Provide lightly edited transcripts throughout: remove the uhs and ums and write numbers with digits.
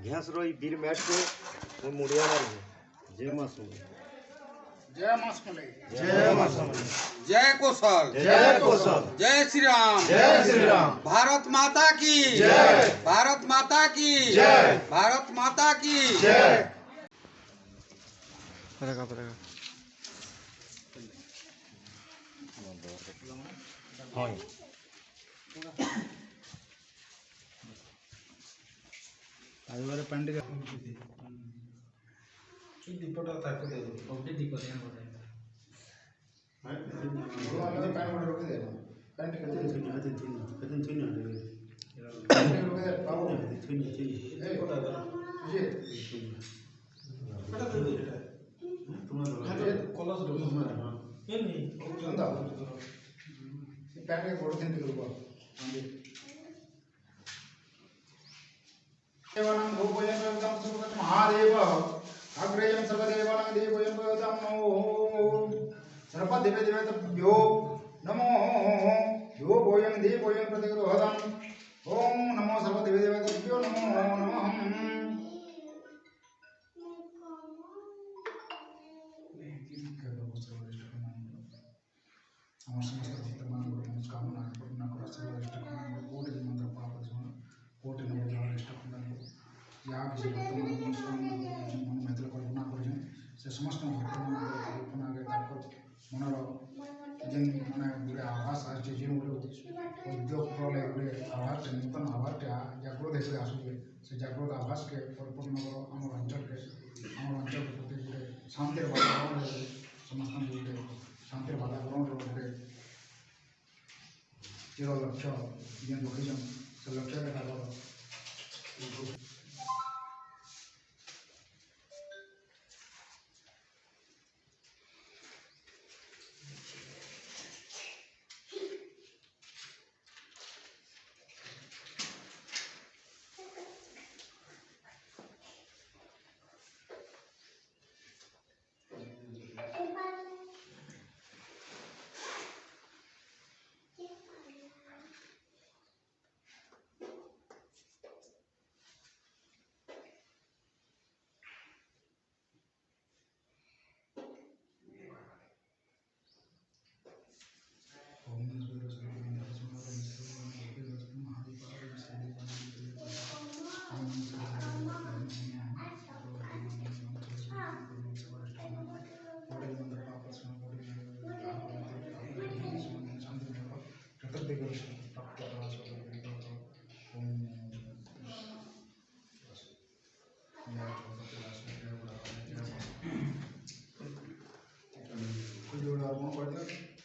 घास रही बीर मैट को वो मुड़िया मार जय मां सुन जय मां समले जय मां सुन जय कौशल जय कौशल जय श्री राम जय श्री राम भारत माता की जय भारत माता की जय भारत माता की जय हाँ आजबारे पानी दीपटा ताको दे ओके दीप दे पानी पानी रोक दे पानी कदन थी ना पानी रोक दे बाबू थी ए कोटा ये कोटा दे तुम्हारा कलस रोक तुम्हारा ये नहीं चंदा पानी बोर्ड दिन के ऊपर देवानां भूपयं भवतां सुखं महादेव अग्रेयं सर्वदेवानां देवयं भवतां नमो सर्वदेवदेवताभ्यो नमो यो भोयं देवयं प्रतिगृहतां ओम नमो सर्वदेवदेवताभ्यो नमो नमः আমার সমস্ত ভক্তমানগুলো মনস্কামনা পূর্ণ করার চেষ্টা করুন কোটি মন্ত্র পাপ কোটি নবজার চেষ্টা করুন যা কিছু বর্তমান মনস্কামনা মন মেতল কল্পনা করছেন সে সমস্ত বর্তমান কল্পনা আগে তারপর মনের যেন মানে গুড়ে আভাস আসছে যেগুলো উদ্যোগ প্রলে গুড়ে আভাস নূতন আভাসটা জাগ্রত হিসেবে আসবে সে জাগ্রত আভাসকে পরিপূর্ণ করো আমার অঞ্চলকে প্রতি গুড়ে শান্তির বাতাবরণ সমস্ত গুড়ে শান্তির বাতাবরণ রূপে চির লক্ষ্য যেন রখিছেন সে লক্ষ্যকে তার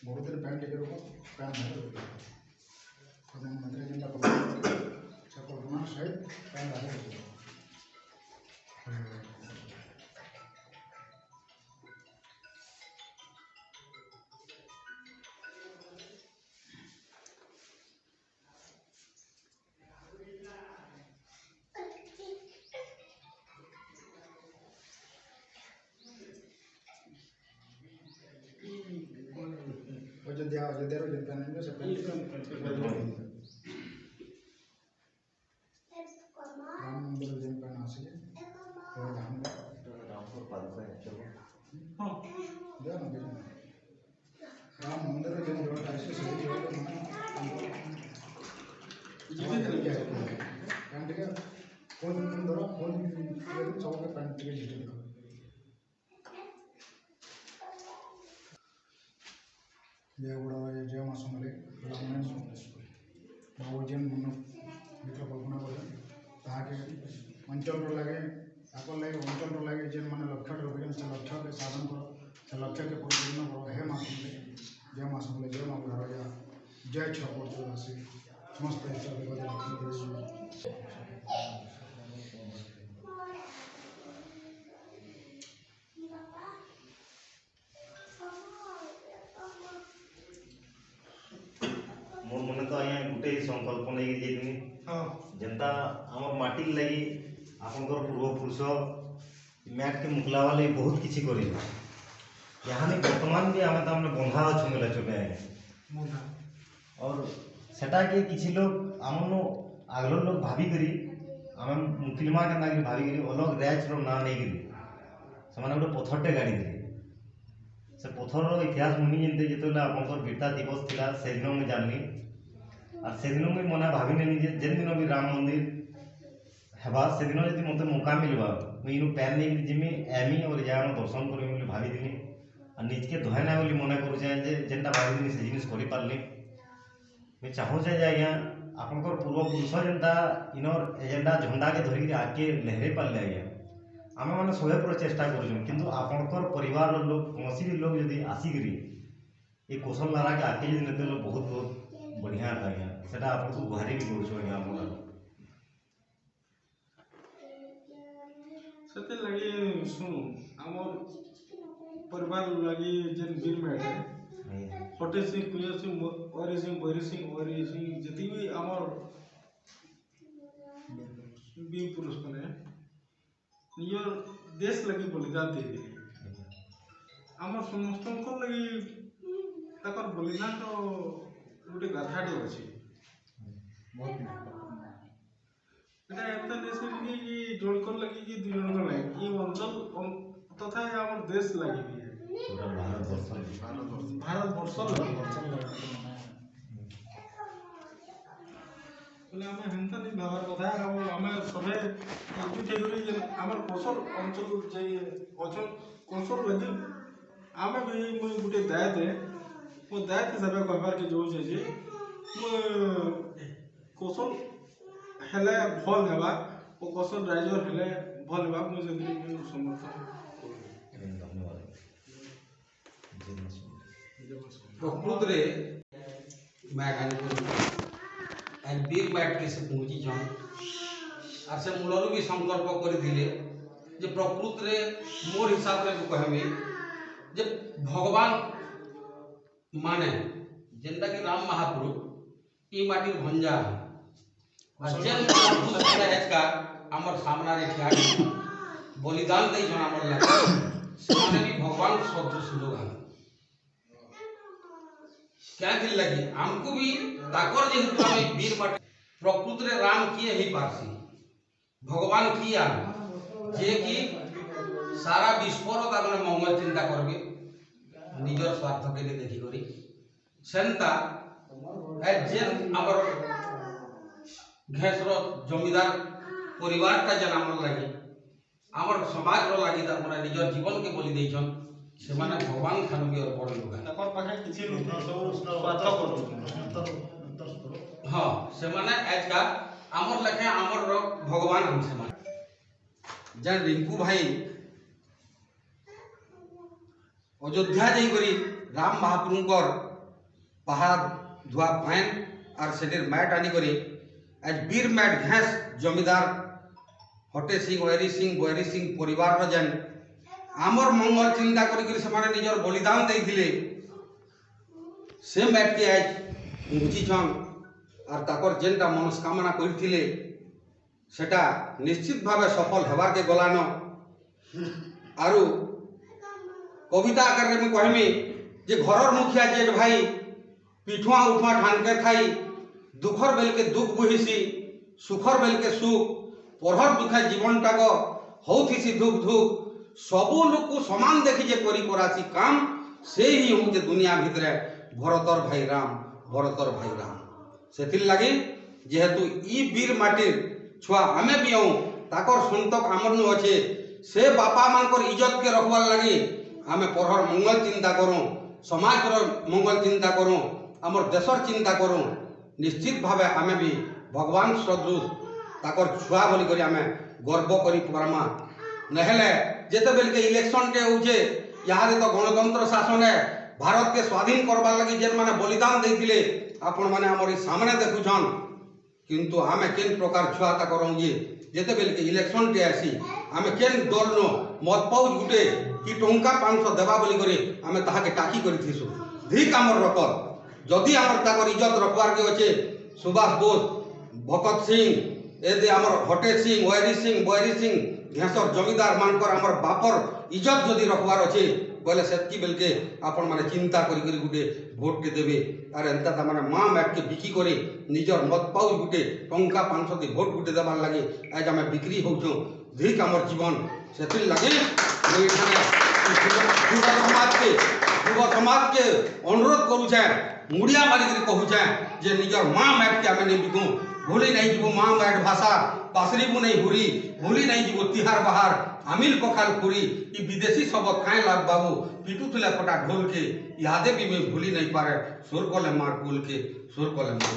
बहुत दिन पैंट टिके रुको पैंट प्रधानमंत्री जी का कल्पना सहित पैंट आगे अयोध्या जन पहनेंगे सब राम मंदिर जन पहना से रामपुर पादुका चलो हाँ दे ना राम मंदिर जन जोड़ ऐसे सभी जोड़ पैंट के कौन दरो कौन सब के पैंट के जितने जय गुड़ा जय मां समले बाबूजेन मन मित्र कल्पना करें ताके अंचल लगे लगे अंचल लगे जेन मैंने लक्ष्य रखें से लक्ष्य के साधन करो से लक्ष्य के परिपूर्ण करो हे मां समले जय मां गुड़ा जय छपुर राशि समस्त मोर मन तो आया गुटे संकल्प नहीं जेतनी हाँ जनता आम माटी लगी आपनकर पूर्वपुरुष मैट के मुकला वाले बहुत किसी करी यहाँ वर्तमान भी आम तो बंधा अच्छे मेला चले और सेटा के किसी लोग आमन आगल लोग भावी करी आम मुखिलमा के भाविक अलग रैच ना नहीं से गोटे पथरटे गाड़ी से पथर इतिहास मुनि जमी जो आप वीरता दिवस थी से दिन मुझे जानी और से दिन मुझे मना भाविनी जेन दिन भी राम मंदिर हेबा से दिन जब मत मौका मिलवा मुझे पैन नहीं जिमी एमी और जगह दर्शन करी भावी और निजके धोए ना बोली मना करुचे जेनटा भावी से जिन कर पार्ली मुझे चाहूचे आज्ञा आपंकर पूर्वपुरुष जेनटा इनर एजेंडा झंडा के धरिक आगे लहरे पारे आज्ञा आम मैंने सहे पूरा चेष्टा करूँ आपंकर परिवार लोग कौन भी लोग जब आसिकी ये कौशल नारा के आगे जो नेते लोग बहुत बहुत बढ़िया था आज्ञा से आपको गुहारी भी करूँ आज्ञा आम से लगी शुणु आमर परिवार लगी जेन वीर मेढ़े फटे सिंह कुंज सिंह वरी सिंह बैरी सिंह जी भी आमर वीर पुरुष मैंने निजर देश लगी बलिदान दे दिले आमर समस्त लगी तकर बलिदान तो गोटे गाथाटे अच्छे এটা একটা দেশ লাগি কি জড়কর লাগি কি দুই জনকর লাগি এই অঞ্চল তথা আমার দেশ লাগি কি पूरा ভারতবর্ষ লাগি বলে আমি হেনতা নি ভাবার কথা আমি সবে একজুট হই যে আমার কৌশল অঞ্চল যে অঞ্চল কৌশল লাগি আমি भी মই গুটে দায়তে মো দায়তে হিসাবে কহবার के जो जे मो कौशल हेले भल हेबा ओ कौशल राइजर हेले भल हेबा मु से समर्थन प्रकृत रे मैट एंड बिग मैट के से पहुंची छन आ से मूलरु भी संकल्प कर दिले जे प्रकृत रे मोर हिसाब रे कहमे जे भगवान माने जेंदा कि राम महापुरुष ई माटी भंजा जेन का हमर सामना रे ठिया बलिदान दे जन हमर लागे से भी भगवान सदृश लोग हैं क्या दिल लगी हमको भी ताकर जेहेतु हम वीर माटी प्रकृत रे राम किए ही पारसी भगवान किया जे कि सारा विश्वर ताकने मंगल चिंता करबे निजर स्वार्थ के लिए देखी करी सेंता जेन हमर घेसर जमीदार परिवार का जन आमर लगे आमर समाज रो लगी तार माने निजर जीवन के बलि देछन से माने भगवान खान भी और बड़ लोग तकर पाखे किछि लोग स्वार्थ करू हां से माने आज का आमर लखे आमर रो भगवान हम से माने जन रिंकू भाई अयोध्या जाई करी राम महाप्रभुकर पहाड़ धुआ पान और सेटर मैट आनी करी आज वीर मैट घास जमीदार हटे सिंह वैरी सिंह बैरी सिंह परिवार जेन आमर मंगल चिंता करी से माने निजर बलिदान देथिले से मैट के आज पहुंची छन और ताकर जेनटा मनस्कामना करथिले सेटा निश्चित भावे सफल हेबार के गलान आरु कविता आकार में कहमी जे घरर मुखिया जेठ भाई पिठुआ उठुआ ठान के खाई दुखर बेल के दुख बुहिसी सुखर बेल के सुख पढ़र दुखा जीवन टाक होथिसी दुख दुख सबू लोक को समान देखी जे करी करासी काम से ही हूँ जे दुनिया भितरे भरतर भाई राम सेथिर लगी जेहेतु ई वीर माटिर छुआ आमे भी हूँ ताकर संतक आमर नु अच्छे से बापा मानकर इज्जत के रखवार लगी आमे पढ़र मंगल चिंता करूँ समाज मंगल चिंता करूँ आमर देशर चिंता करूँ निश्चित भावे आमे भी भगवान सदृश ताकर छुआ बोली करी आमे गर्व करी परमा नहेले जेते बेल के इलेक्शन के होचे यारे तो गणतंत्र शासन है भारत के स्वाधीन करबार लगी जेन माने बलिदान देथिले आपण माने हमर सामने देखुछन किंतु आमे केन प्रकार छुआ ता करौ जे जेते बेल के इलेक्शन के आसी आमे केन दल नो मत पाउज गुटे कि टंका 500 देबा बोली करी आमे ताहा के टाकी करिथिसु धिक हमर रकत जदि हमर ताकर इज्जत रखवार के होचे सुभाष बोस भगत सिंह एदे हमर हटे सिंह बैरी सिंह घेसर जमीदार मानकर हमर बापर इज्जत जदि रखवार अच्छे बोले सेतकी बेल के आपण माने चिंता करी गुटे ভোটকে দেবে আর এন্তা তার মা ম্যাটকে বিক্রি করে নিজের মত পাউচ গুটে টঙ্কা 500 দিয়ে ভোট গুটে দেবার লাগে আজ আমি বিক্রি হচ্ছু ধিক আমার জীবন সেতির লাগে মুই এখানে যুব সমাজকে অনুরোধ করুছে মুড়িয়া মারিকি কহুছে যে নিজের মা ম্যাটকে আমি নেই বিকু ভুলি নাই যাব মা ম্যাট ভাষা পাশরিবু নাই হুরি ভুলি নাই যাব তিহার বাহার আমিল পখাল খুরি ই বিদেশি শব্দ কাই লাগ বাবু পিটুথিলা ফটা ঢোলকে ইয়াদে বি मैं भूली नहीं पारे सुर कोले मार कुल के सुर कोले मार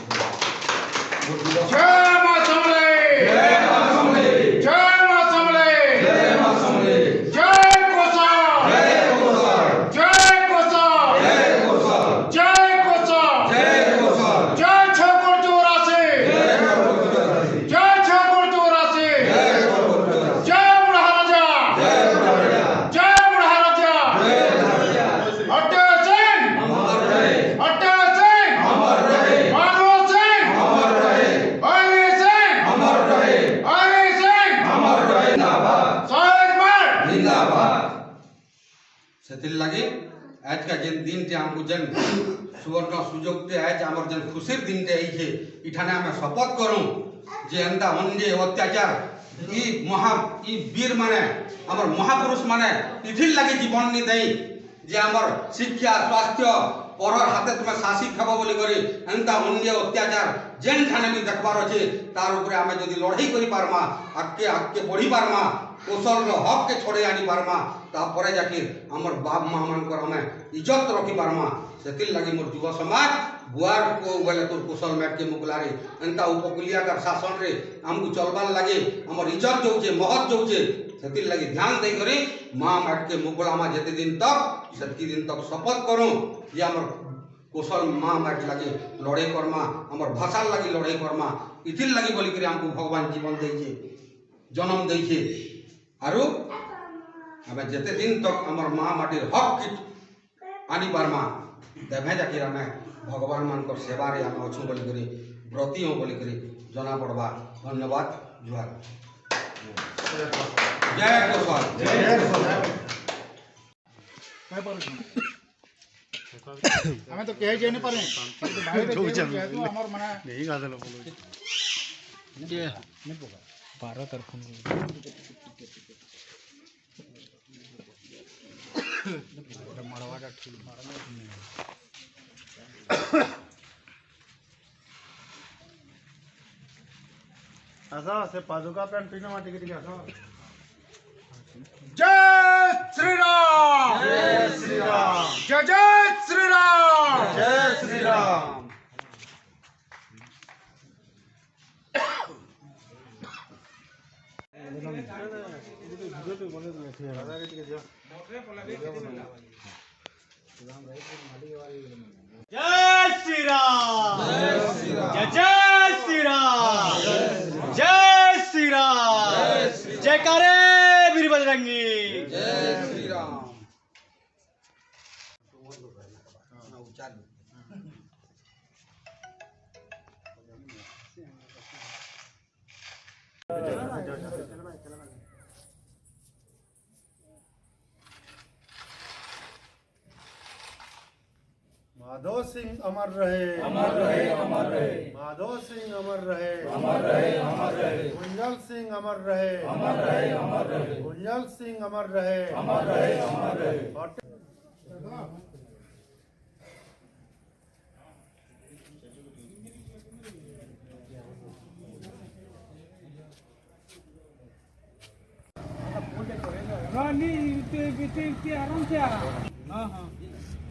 कुल जय मां समले जय मां समले जय मां समले जय मां समले जय कोसा जय कोसा जय कोसा जय कोसा जय कोसा जय कोसा जय छकुर चौरासी जय कोसा जय छकुर चौरासी जय कोसा जय बुढ़ा राजा जय राजा जय बुढ़ा राजा जय राजा अट्टे सिंह अमर रहे अट्टे सिंह अमर रहे माधो सिंह अमर रहे हरि सिंह अमर रहे हरि सिंह अमर रहे जिंदाबाद साइड पर जिंदाबाद सेतिल लगे आज का जेन दिन टे हमको जन सुवर्ण सुयोग टे आज हमर जन खुशीर दिन टे आई छे इठाने हमें शपथ करूं जे अंदा अन्य अत्याचार ई वीर माने हमर महापुरुष माने इथिल लगे जीवन नि देई जे हमर शिक्षा स्वास्थ्य परर हाथे तुम शासी खब बोली करी एंता अन्य अत्याचार जेन ठाने भी देखबार अच्छे तार ऊपर आमे जदि लड़ाई करि पारमा आगे आगे बढ़ी पारमा कौशल हक के छोड़े आनी पारमा तापरे जाके हमर बाप माँ मानकर हमें इज्जत रखी पारमा सेतिल लगी मोर युवा समाज बुआर को बोले तोर कौशल मैट के मुगलारे एंता उपकुलिया का शासन रे हमको चलबार लगे हमर इज्जत जोचे महत जोचे सेतिल लगी ध्यान दे करी माँ मैट के मुगलामा जेते दिन तक सेतकी दिन तक शपथ करूं जे हमर कौशल माँ मैट लगे लड़ाई करमा हमर भाषा लगी लड़ाई करमा इथिल लगी बोली करी हमको भगवान जीवन देइछे जन्म देइछे आरो हमें जेते दिन तक हमर माँ माटिर हक की आनी पारमा देवे जाके हमें भगवान मानकर सेवा रे हम अच्छू बोली करी व्रती हूँ बोली करी जना पड़वा धन्यवाद जुहार जय कौशल हमें तो कहे जाने पारे बाहर तो हमर माने नहीं गादल बोलो ये नहीं पका 12 तरफ मरवाड़ा ठीक आसा से पादुका पैंट पीना माटी के दिखा आसा जय श्री राम जय श्री राम जय जय श्री राम जय श्री राम जय श्री राम जय जय श्री राम जय श्री राम जयकारे वीर बजरंगी जय श्री राम माधव सिंह अमर रहे अमर रहे अमर रहे माधव सिंह अमर रहे अमर रहे अमर रहे गुंजल सिंह अमर रहे अमर रहे अमर रहे गुंजल सिंह अमर रहे अमर रहे अमर रहे आराम से हाँ हाँ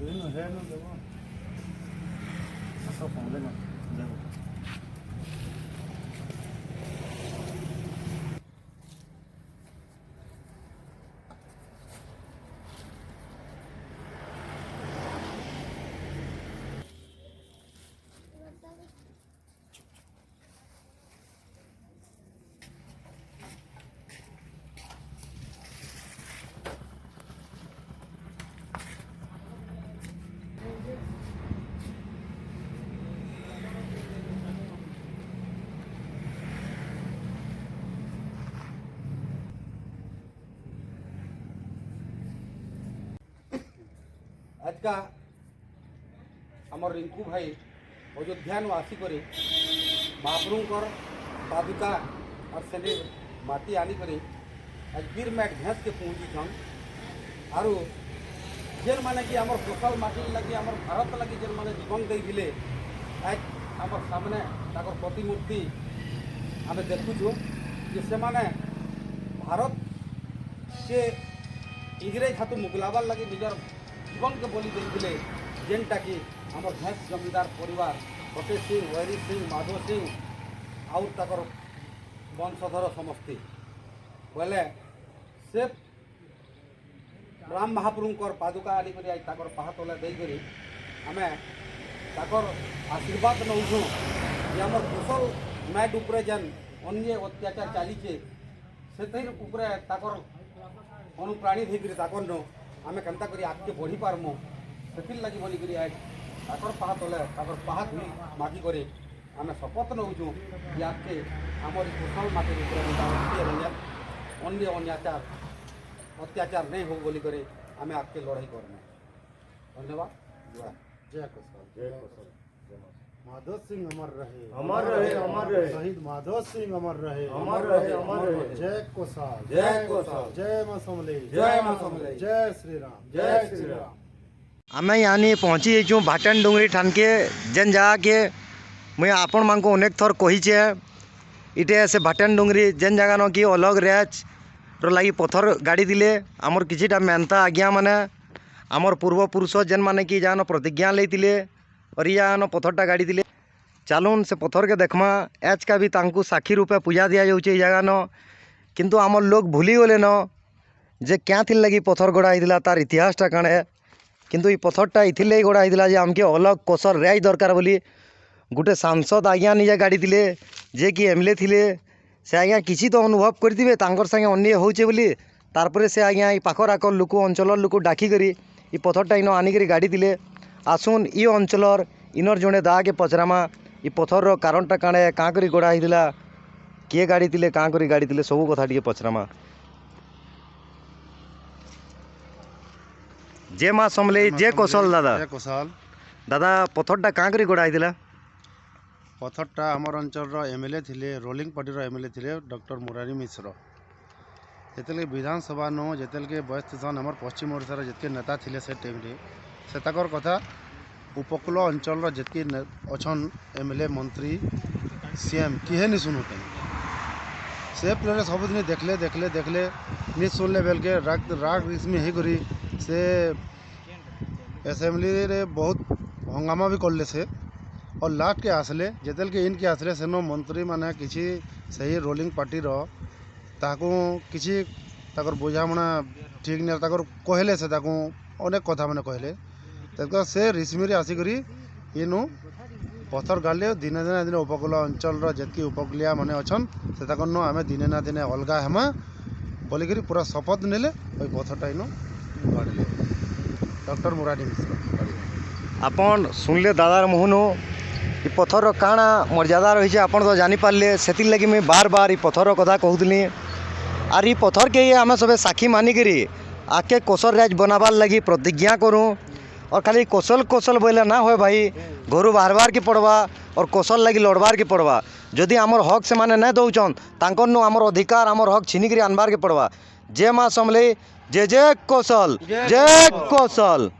है ना देखो सब फोन लेना देखो आज का आमर रिंकू भाई अयोध्या आसिक महाप्रभुकर पादुका और से माटी आनिक आज वीर मैट भेंस के पहुँचीछन आरु जेन माने कि आमर सोशल माटी लगी आमर भारत लगी जेन माने जीवन देइले आज आमर सामने ताकर प्रतिमूर्ति आम देखुछु जे से माने भारत से इंग्रेज हाथ मुगलाबार लगी निजर जीवन के बलि देइले जेनटा कि आमर भेंस जमींदार परिवार फतेह सिंह वैरी सिंह माधव सिंह आउर ताकर वंशधर समस्ती बोले से राम महाप्रभुकर पादुका आनिक आज ताकर पाहा तले देकर आम ताकर आशीर्वाद नौछुँ जे आमर कुशल मैट उपरे जेन अन्य अत्याचार चलीचे से ताकर अनुप्राणित होकर ताकर नो आम केन्ता करी आगे बढ़ी पारमु से लगी बोलिक आज ताकर पाहा तले ताकर पाहा धुई मागी करे आम शपथ नौछुँ जे आगे आमर कुशल माटी अन्य अत्याचार नहीं हो बोली करे आम आपके लड़ाई करना। धन्यवाद। जय कुशल जय कुशल। माधव सिंह अमर रहे अमर रहे अमर रहे शहीद माधव सिंह अमर रहे अमर रहे अमर रहे। जय कुशल जय कुशल जय मां समले जय मां समले जय श्री राम जय श्री राम। आम यानी पहुँची छूँ भाटन डुंगरी ठान के जेन जगह के मुई आपण मान को अनेक थर कहीचे इटे से भाटन डुंगरी जेन जगह न कि अलग रेच लगी पथर गाड़ी दिले आमर किछिटा मेहनता आज्ञा माने आमर पूर्वपुरुष जेन माने कि जान प्रतिज्ञा लेतिले और यान पथरटा गाड़ी दिले चलून से पथर के देखमा एच का भी तांकु साक्षी रूपे पूजा दिया जाउचे जगह न किंतु आमर लोग भूली गले न जे क्या थिल लगी पथर गड़ा होइतिला तार इतिहासटा काणे किंतु ये पथरटा इथिले गड़ा होइतिला जे आमके अलग कोसर रेज दरकार बोली गोटे सांसद आज्ञा निजे गाड़ी दिले जे कि एमएलए थिले से आज्ञा किसी तो अनुभव करते तांकर संगे अन्य होचे बोली तारपरे से आज्ञा ये पाखर आकर लोक अंचल लोक डाकिकी ये पथरटा इन आनिक गाड़ी दिले आसुन ये अंचलर इनर जड़े दा के पचरामा ये पथर कारणटा काणे काँ करी गड़ा होइतिला किए गाड़ी दिले काँ करी गाड़ी दिले सबू कथा टिके पचरामा। जय मां समले जय कौशल दादा जय कुशल। दादा पथरटा काँ करी गड़ा होइतिला पथरटा आमर अंचल एमएलए थिले रोलिंग पार्टी एमएलए थिले डॉक्टर मुरारी मिश्र जिते विधानसभा नो जिते बयस सन आमर पश्चिम ओडिशार जितके नेता थिले से टाइम से ताकर कथा उपकूल अंचल जितके अछन एमएलए मंत्री सीएम किहे नहीं शुणुते से प्लेयर सबुदिन देखले देखले देखले नहीं शुणले बेल के राग रिश्मी होकर से असेंबली रे बहुत हंगामा भी करले से और लास्ट के आसले जेतेल के इनके आसले सेनो मंत्री माने किसी सही रोलिंग पार्टी ताकू किसी ताकर बुझामणा ठीक नहीं ताकर कहले से ताकू अनेक कथा माने कहले ताकर से रिश्मी आसिकरी इनु पथर गाड़े दिने दिने दिन उपकूल अंचल जितकी उपकूलिया माने अच्छन से ताकर नो आमे दिने ना दिने अलगा हेमा बोलिकी पूरा शपथ नेले ओई पथरटा इनु गाड़ले डॉक्टर मुरारी मिश्र आपन सुनले दादार मुहनु ये पथर काଣା मर्यादा रही है आपन तो जानी पारले सेति लगी मैं बार बार ये पथर कथा कहूली आर ये पथर के आम सब साक्षी मानिकी आके कौशल राज बनाबार लगी प्रतिज्ञा करूँ और खाली कौशल कौशल बोले ना हो भाई घर बाहर के पड़वा और कौशल लगी लड़बार के पड़वा जदि आमर हक से माने नहीं दौचन तांकर नु आमर अधिकार आमर हक छीनिक आनबार के पड़वा। जय मां समले जय जय कौशल जय कौशल।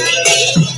Hello.